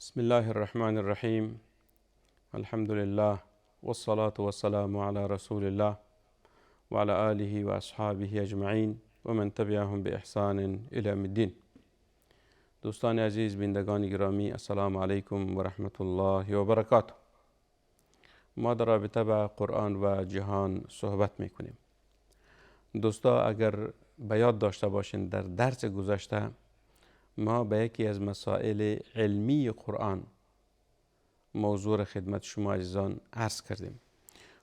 بسم الله الرحمن الرحيم. الحمد لله والصلاة والسلام على رسول الله وعلى آله وأصحابه أجمعين ومن تبعهم بإحسان إلى يوم الدين. دوستان عزیز، بینندگان گرامی، السلام علیکم و رحمت الله و برکاته. ما در رابطه با قرآن و جهان صحبت میکنیم. دوستا اگر به یاد داشته باشین، در درس گذشته ما به یکی از مسائل علمی قرآن موضوع خدمت شما عزیزان عرض کردیم.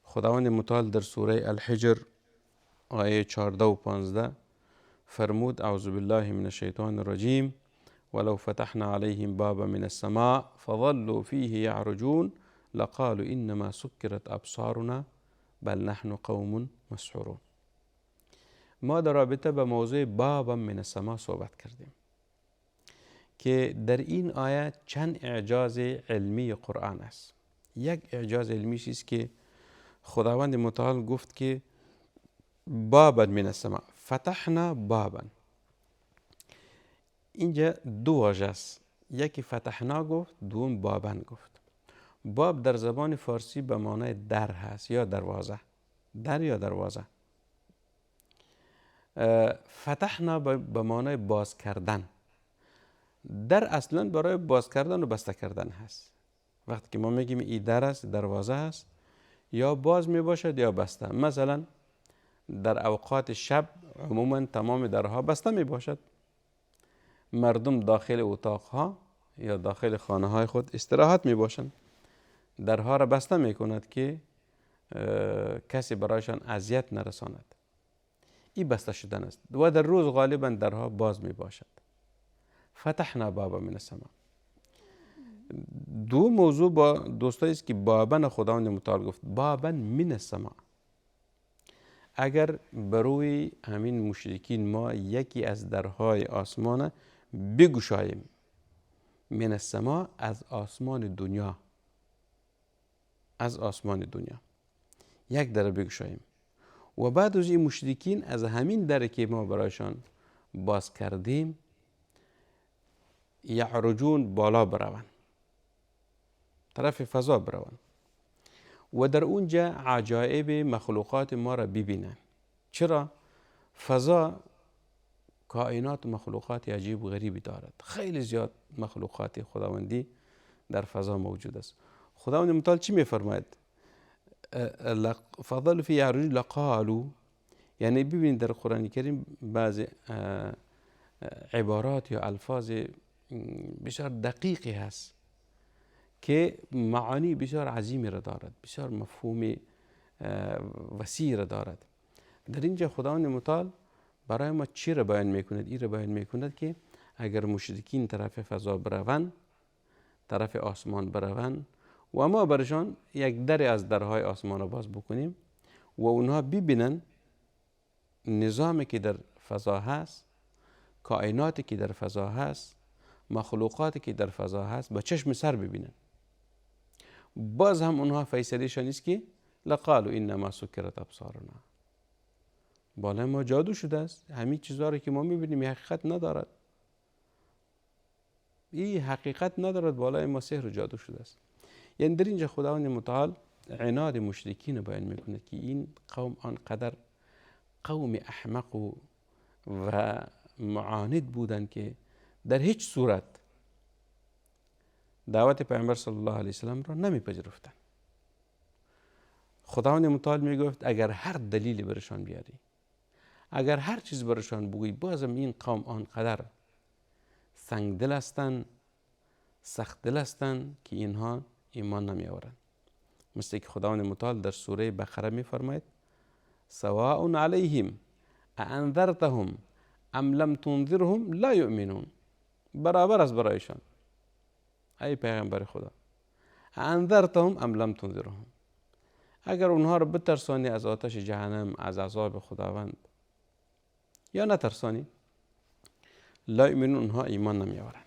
خداوند متعال در سوره الحجر آیه 14 و 15 فرمود: اعوذ بالله من الشیطان الرجیم ولو فتحنا عليهم بابا من السماء فظلوا فيه يعرجون لقالوا انما سكرت ابصارنا بل نحن قوم مسحورون. ما در رابطه به موضوع بابا من السماء صحبت کردیم که در این آیه چند اعجاز علمی قرآن است. یک اعجاز علمی است که خداوند متعال گفت که بابا من السماء، فتحنا بابا. اینجا دو واژه است، یکی فتحنا گفت، دوم بابا گفت. باب در زبان فارسی به معنای در هست یا دروازه، در یا دروازه. فتحنا به معنای باز کردن. در اصلا برای باز کردن و بسته کردن هست. وقتی که ما میگیم این در است، دروازه هست، یا باز می باشد یا بسته. مثلا در اوقات شب عموما تمام درها بسته می باشد. مردم داخل اتاقها یا داخل خانه های خود استراحت می باشند. درها را بسته می کند که کسی برایشان اذیت نرساند. این بسته شدن است. و در روز غالبا درها باز می باشد. فتحنا بابا من السماء. دو موضوع با دوستایی است که بابا خداوند متعال گفت بابا من السماء. اگر بروی همین مشرکین ما یکی از درهای آسمان بگشاییم، من السماء از آسمان دنیا، از آسمان دنیا یک در بگشاییم و بعد از این مشرکین از همین در که ما برایشان باز کردیم یعرجون، بالا بروند، طرف فضا بروند و در اونجا عجایب مخلوقات ما را ببینند. چرا؟ فضا کائنات و مخلوقات عجیب و غریبی دارد. خیلی زیاد مخلوقات خداوندی در فضا موجود است. خداوند متعال چی میفرماید؟ فضل فی یعرجون لقالوا، یعنی ببینید در قرآن کریم بعض عبارات یا الفاظ بسیار دقیقی هست که معانی بسیار عظیمی را دارد، بسیار مفهوم وسیع را دارد. در اینجا خداوند متعال برای ما چی را بیان میکند؟ این را بیان میکند که اگر مشرکین طرف فضا بروند، طرف آسمان بروند و ما برشان یک در از درهای آسمان را باز بکنیم و اونها ببینن نظامی که در فضا هست، کائناتی که در فضا هست، مخلوقاتی که در فضا هست، با چشم سر ببینن، باز هم اونها فیصلهشان است که لقالوا انما سکرت ابصارنا، بالا ما جادو شده است، همین چیزها رو که ما میبینیم حقیقت ندارد، این حقیقت ندارد، بالای ما سحر و جادو شده است. یعنی در اینجا خداوند متعال عناد مشرکین رو بیان میکنه که این قوم آنقدر قوم احمق و معاند بودند که در هیچ صورت دعوت پیامبر صلی الله علیه وسلم را نمیپذیرفتند. خداوند متعال میگفت اگر هر دلیلی برشان بیاری، اگر هر چیز برشان بگویی، بازم این قوم آنقدر سنگ دل هستند، سخت دل هستند که اینها ایمان نمی آورند. مثل که خداوند متعال در سوره بقره میفرماید سواء علیهم اانذرتهم ام لم تنذرهم لا یؤمنون. برابر است برایشان ای پیغمبر خدا، انذرتهم ام لم تنذرهم، اگر اونها رو بترسانی از آتش جهنم، از عذاب خداوند، یا نترسانی، لا یؤمنون، اونها ایمان نمی آورند،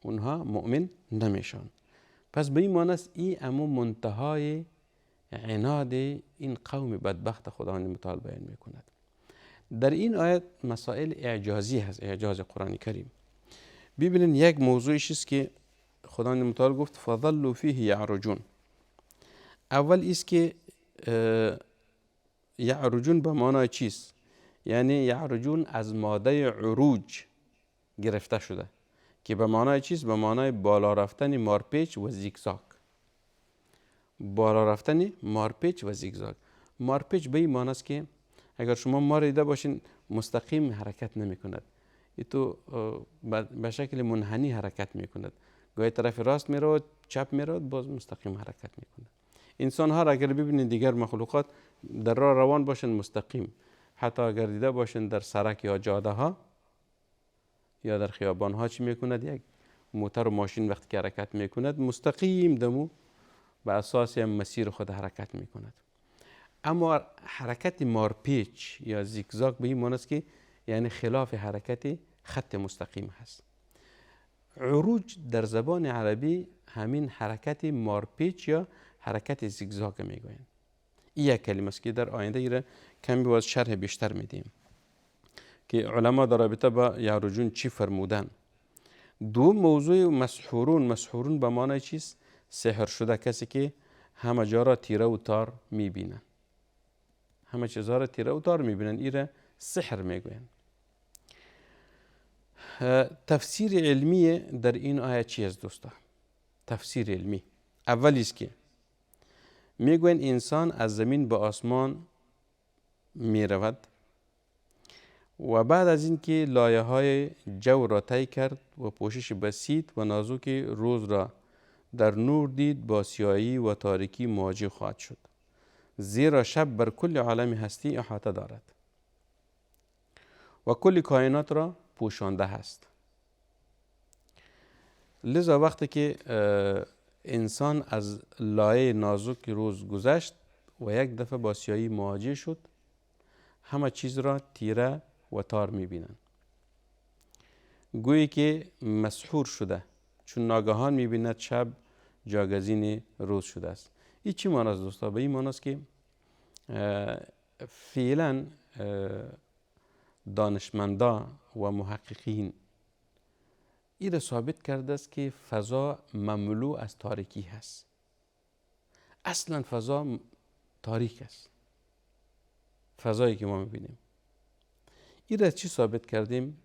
اونها مؤمن نمیشن. پس به این معنی است این اما منتهای عناد این قوم بدبخت خداوند متعال بیان میکند. در این آیت مسائل اعجازی هست، اعجاز قرآن کریم. ببینید یک موضوعش است که خداوند متعال گفت فظلوا فیه یعرجون. اول ایست که یعرجون به معنای چیست؟ یعنی یعرجون از ماده عروج گرفته شده که به معنای چیست؟ به معنای بالا رفتن مارپیچ و زیگزاگ. بالا رفتن مارپیچ و زیگزاگ. مارپیچ به این معنی است که اگر شما مار دیده باشین مستقیم حرکت نمی کند، ای تو به شکل منحنی حرکت می کند، گاهی طرف راست می رود، چپ می رود، باز مستقیم حرکت می کند. انسان ها را اگر ببینید دیگر مخلوقات در راه روان باشن مستقیم، حتی اگر دیده باشن در سرک یا جاده ها یا در خیابان ها چی می کند؟ یک موتر و ماشین وقتی که حرکت می کند مستقیم دمو به اساس مسیر خود حرکت می کند. اما حرکت مارپیچ یا زیگزاگ به این معنی است که یعنی خلاف حرکت خط مستقیم هست. عروج در زبان عربی همین حرکت مارپیچ یا حرکت زیگزاگ میگویند. این یک کلمه است که در آینده ایره کمی باز شرح بیشتر میدیم که علما در رابطه با یعرجون چی فرمودن. دو موضوع مسحورون به معنی چیست؟ سحر شده، کسی که همه جا را تیره و تار میبینن، همه چیزها را تیره و تار میبینن، ایره سحر میگویند. تفسیر علمی در این آیه چی است دوستا؟ تفسیر علمی اولی است که میگوین انسان از زمین به آسمان می رود و بعد از اینکه لایه های جو را طی کرد و پوشش بسیط و نازک روز را در نور دید، با سیاهی و تاریکی مواجه خواهد شد، زیرا شب بر کل عالم هستی احاطه دارد و کل کائنات را پوشانده هست. لذا وقتی که انسان از لایه نازک روز گذشت و یک دفعه با سیاهی مواجه شد، همه چیز را تیره و تار میبینن، گویی که مسحور شده، چون ناگهان میبیند شب جاگزین روز شده است. این چی معنی است دوستا؟ به این معنی است که فعلا دانشمندا و محققین این را ثابت کرده است که فضا مملو از تاریکی هست. اصلا فضا تاریک است، فضایی که ما میبینیم. این را چی ثابت کردیم؟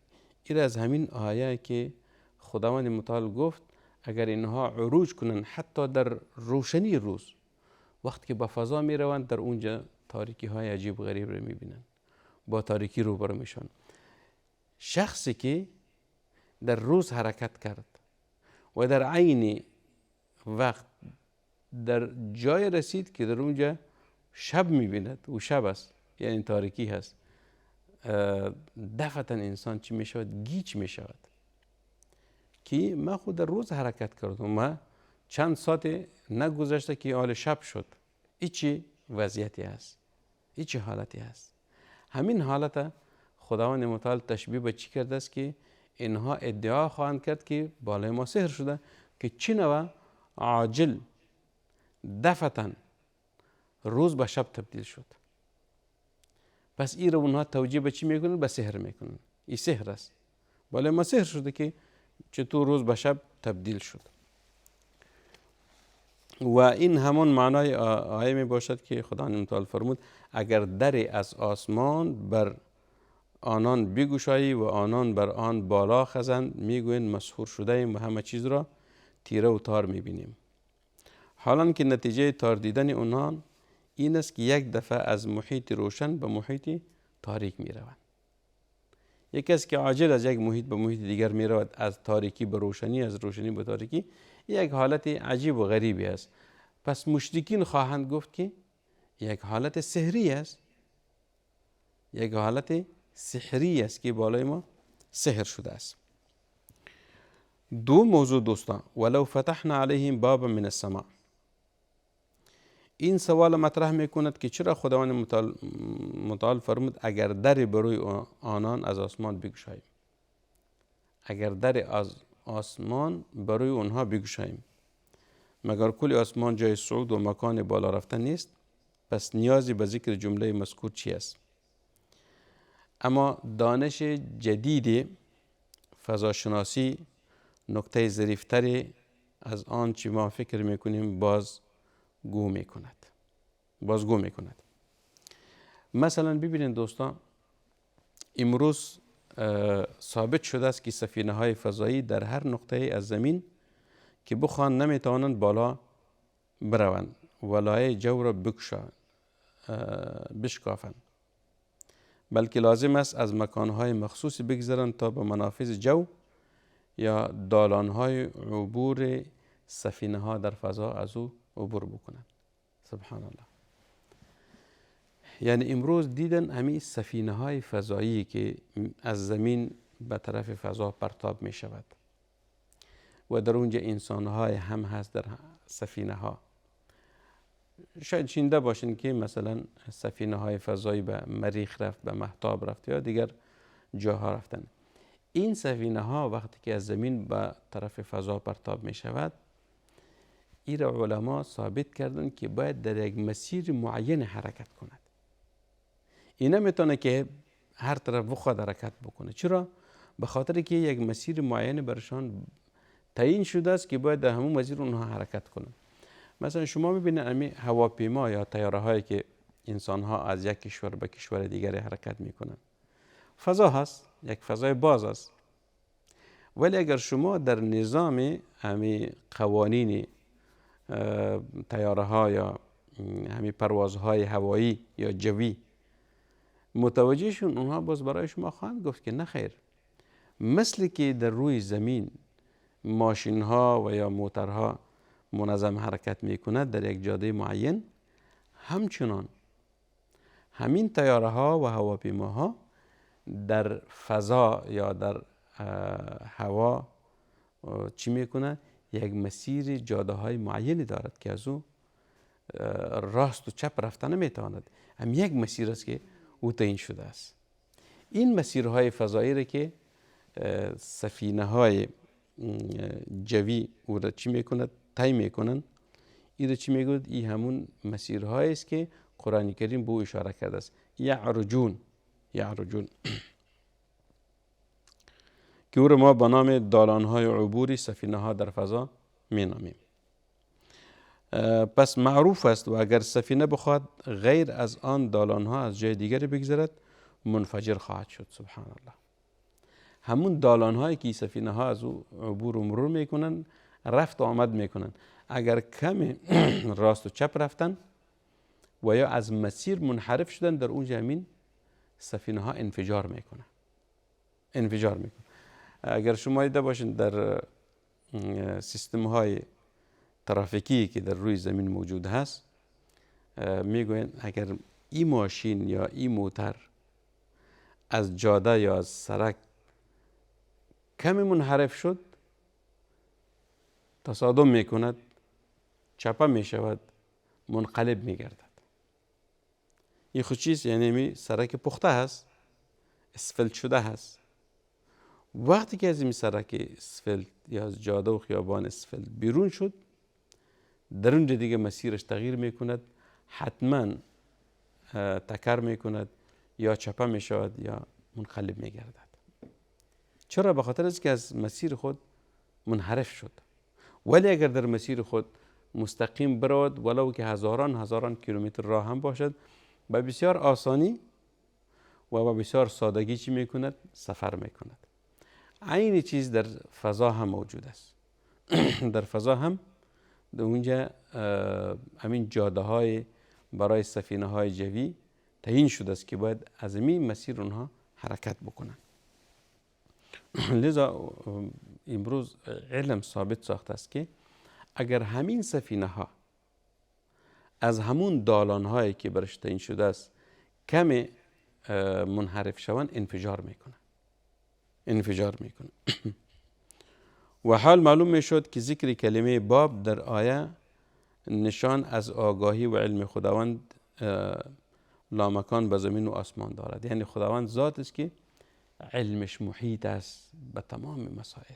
این را از همین آیه که خداوند متعال گفت اگر اینها عروج کنن حتی در روشنی روز، وقتی که به فضا می روند در اونجا تاریکی های عجیب و غریب رو می بینن، با تاریکی روبرو میشن. شخصی که در روز حرکت کرد و در عین وقت در جای رسید که در اونجا شب می بیند و شب است، یعنی تاریکی هست، دفعتا انسان چی می شود؟ گیج می شود که من خود در روز حرکت کردم، من چند ساعت نگذشته که حال شب شد. این چی وضعیتی هست؟ این چی حالتی هست؟ همین حالت خداوند متعال تشبیه به چی کرده است که اینها ادعا خواهند کرد که بالای ما سحر شده، که چی نوع عاجل دفعتا روز به شب تبدیل شد. پس این رو اونها توجیه به چی میکنن؟ به سحر میکنن. این سحر است، بالای ما سحر شده که چطور روز به شب تبدیل شد. و این همون معنای آیه می باشد که خداوند متعال فرمود اگر دری از آسمان بر آنان بگشایی و آنان بر آن بالا خزند، میگوین مسحور شده ایم و همه چیز را تیره و تار میبینیم. حالا که نتیجه تار دیدن اونان این است که یک دفعه از محیط روشن به محیط تاریک میروند. یک کسی که عاجل از یک محیط به محیط دیگر میرود، از تاریکی به روشنی، از روشنی به تاریکی، یک حالت عجیب و غریبی است. پس مشرکین خواهند گفت که یک حالت سحری است، یک حالت سحری است که بالای ما سحر شده است. دو موضوع دوستان، ولو فتحنا علیهم بابا من السماء، این سوال مطرح میکند که چرا خداوند متعال فرمود اگر در بروی آنان از آسمان بگشاییم، اگر در از آسمان بروی اونها بگشاییم، مگر کل آسمان جای صعود و مکان بالا رفتن نیست؟ پس نیازی به ذکر جمله مذکور چی است؟ اما دانش جدید فضاشناسی نکته ظریفتری از آن چی ما فکر میکنیم بازگو میکند. مثلا ببینید دوستان، امروز ثابت شده است که سفینه های فضایی در هر نقطه از زمین که بخوان نمیتوانند بالا بروند و لایه جو را بشکافند، بلکه لازم است از مکانهای مخصوصی بگذرند تا به منافذ جو یا دالانهای عبور سفینه ها در فضا از او عبور بکنند. سبحان الله. یعنی امروز دیدن همین سفینه های فضایی که از زمین به طرف فضا پرتاب می شود و در اونجا انسان های هم هست در سفینه ها. شاید شنیده باشین که مثلا سفینه های فضایی به مریخ رفت، به مهتاب رفت یا دیگر جاها رفتن. این سفینه ها وقتی که از زمین به طرف فضا پرتاب می شود، این علما ثابت کردن که باید در یک مسیر معین حرکت کند. این نمیتونه که هر طرف بخواد حرکت بکنه. چرا؟ به خاطر که یک مسیر معین برشان تعیین شده است که باید در همون مسیر اونها حرکت کنند. مثلا شما میبینید همین هواپیما یا طیاره هایی که انسان ها از یک کشور به کشور دیگری حرکت میکنند، فضا هست، یک فضای باز است. ولی اگر شما در نظام همین قوانین طیاره ها یا همین پروازهای هوایی یا جوی متوجهشون، اونها باز برای شما خواهند گفت که نخیر، مثل که در روی زمین ماشین ها و یا موترها منظم حرکت میکند در یک جاده معین، همچنان همین طیاره ها و هواپیماها در فضا یا در هوا چی میکنه؟ یک مسیر جاده های معینی دارد که از او راست و چپ رفتن نمیتواند. هم یک مسیر است که او تعیین شده است. این مسیرهای فضایی را که سفینه های جوی او را چی میکند؟ طی میکنن. این را چی میگوید؟ این همون مسیرهایی است که قرآن کریم به او اشاره کرده است. یعرجون که او را ما به نام دالانهای عبوری سفینه ها در فضا می نامیم. پس معروف است و اگر سفینه بخواد غیر از آن دالانها از جای دیگری بگذرد، منفجر خواهد شد. سبحان الله. همون دالانهایی که سفینه ها از او عبور و مرور میکنن، رفت و آمد میکنن، اگر کمی راست و چپ رفتن و یا از مسیر منحرف شدن، در اونجا همین سفینه ها انفجار میکنه. اگر شما دیده باشین در سیستم های ترافیکی که در روی زمین موجود هست، میگوین اگر این ماشین یا این موتر از جاده یا از سرک کمی منحرف شد، تصادم میکند، چپه میشود، منقلب میگردد. این خود چیست؟ یعنی می سرک پخته هست، اسفلت شده هست. وقتی که از این سرک اسفلت یا از جاده و خیابان اسفلت بیرون شد، در اونجا دیگه مسیرش تغییر میکند، حتما تکر میکند، یا چپه میشود یا منقلب میگردد. چرا؟ به خاطر است که از مسیر خود منحرف شد. ولی اگر در مسیر خود مستقیم برود، ولو که هزاران کیلومتر راه هم باشد، به بسیار آسانی و به بسیار سادگی چی میکند؟ سفر میکند. عین چیز در فضا هم موجود است. در فضا هم در اونجا همین جاده های برای سفینه های جوی تعیین شده است که باید از این مسیر اونها حرکت بکنند. لذا امروز علم ثابت ساخته است که اگر همین سفینه ها از همون دالان هایی که برش تعیین شده است کم منحرف شوند، انفجار میکنه. و حال معلوم میشد که ذکر کلمه باب در آیه نشان از آگاهی و علم خداوند لامکان به زمین و آسمان دارد. یعنی خداوند ذات است که علمش محیط است به تمام مسائل.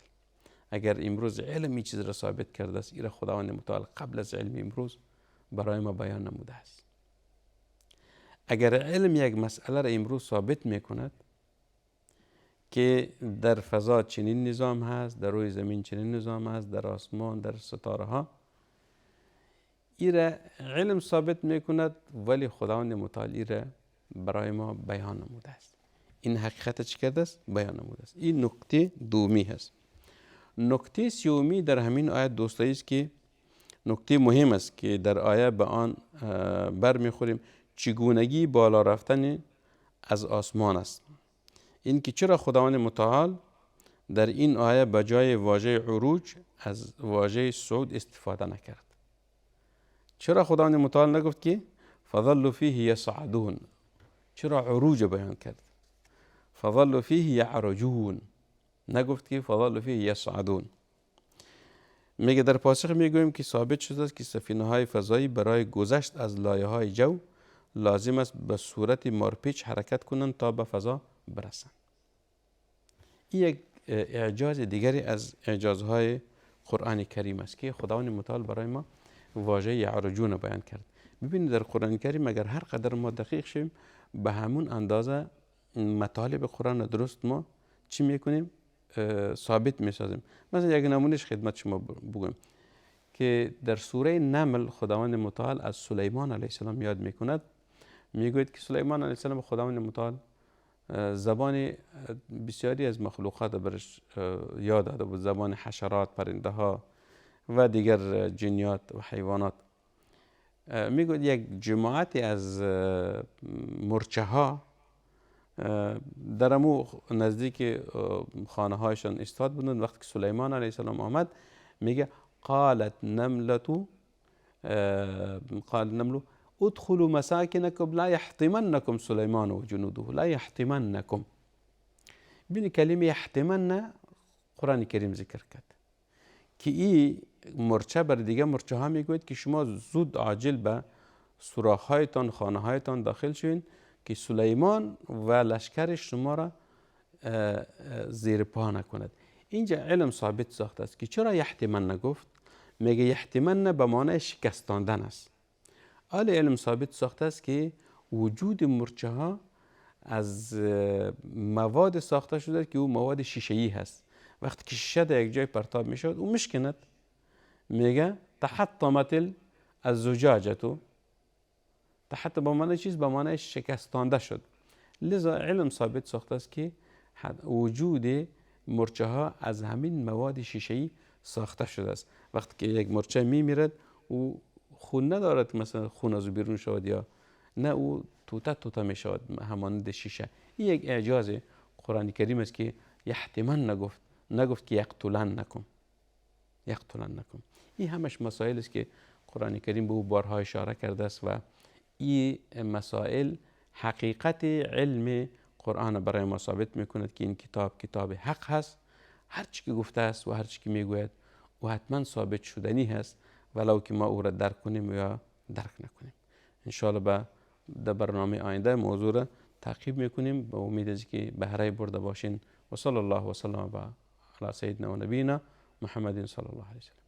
اگر امروز علم این چیز را ثابت کرده است، این خداوند متعال قبل از علم امروز برای ما بیان نموده است. اگر علم یک مسئله را امروز ثابت میکند که در فضا چنین نظام هست، در روی زمین چنین نظام هست، در آسمان، در ستاره ها. ایره علم ثابت میکند ولی خداوند متعال ایره برای ما بیان نموده است. این حقیقت چی کرده است؟ بیان نموده است. این نکته دومی هست. نکته سومی در همین آیت دوستایی است که نکته مهم است که در آیه به آن برمیخوریم، چگونگی بالا رفتن از آسمان است. این که چرا خداوند متعال در این آیه به جای واژه عروج از واژه صعود استفاده نکرد؟ چرا خداوند متعال نگفت که فظلوا فیه یصعدون؟ چرا عروج بیان کرد؟ فظلوا فیه یعرجون، نگفت که فظلوا فیه یصعدون. میگه در پاسخ میگویم که ثابت شده است که سفینه های فضایی برای گذشت از لایه های جو لازم است به صورت مارپیچ حرکت کنند تا به فضا برسند. این یک اعجاز دیگری از اعجازهای قرآن کریم است که خداوند متعال برای ما واژه یعرجون بیان کرد. ببینید در قرآن کریم اگر هر قدر ما دقیق شیم به همون اندازه مطالب قرآن درست ما چی میکنیم؟ ثابت میسازیم. مثلا یک نمونهش خدمت شما بگویم که در سوره نمل خداوند متعال از سلیمان علیه السلام یاد میکند. میگوید که سلیمان علیه السلام خداوند متعال زبان بسیاری از مخلوقات برش یاد داده بود، زبان حشرات، پرنده ها و دیگر جنیات و حیوانات. میگوید یک جماعتی از مرچه ها در امو نزدیک خانه هایشان استاد بودند. وقتی که سلیمان علیه السلام آمد میگه قالت نملة ادخلوا مساکنکم لا یحطمنکم سلیمان و جنوده لا یحطمنکم. ببین کلمه یحطمن قرآن کریم ذکر کرد که این مرچه بر دیگه مرچه ها میگوید که شما زود عاجل به سوراخ هایتان، خانه هایتان داخل شوین که سلیمان و لشکر شما را زیر پا نکند. اینجا علم ثابت ساخته است که چرا یحتمن نگفت؟ میگه یحتمن به معنای شکستاندن است. حال علم ثابت ساخته است که وجود مرچه ها از مواد ساخته شده که او مواد شیشه‌ای هست. وقتی که شیشه در یک جای پرتاب میشد او میشکند. میگه تحطمت الزجاجه، تحت به معنی چیز به معنی شکستانده شد. لذا علم ثابت ساخته است که وجود مرچه ها از همین مواد شیشه‌ای ساخته شده است. وقتی که یک مرچه میمیرد او خون ندارد مثلا خون از بیرون شود یا نه، او توته می شود همانند شیشه. این یک اعجاز قرآن کریم است که یحتمن نگفت که یقتلنکم. این همش مسائل است که قرآن کریم به او بارها اشاره کرده است و این مسائل حقیقت علم قرآن برای ما ثابت میکند که این کتاب حق هست. هر چی که گفته است و هر چی که میگوید و حتما ثابت شدنی هست، ولو که ما او را درک کنیم یا درک نکنیم. انشاءالله در برنامه آینده موضوع را تعقیب میکنیم. به امید است که بهره برده باشین. و صلی الله و سلم علی سیدنا و نبینا محمد صلی الله علیه و سلم.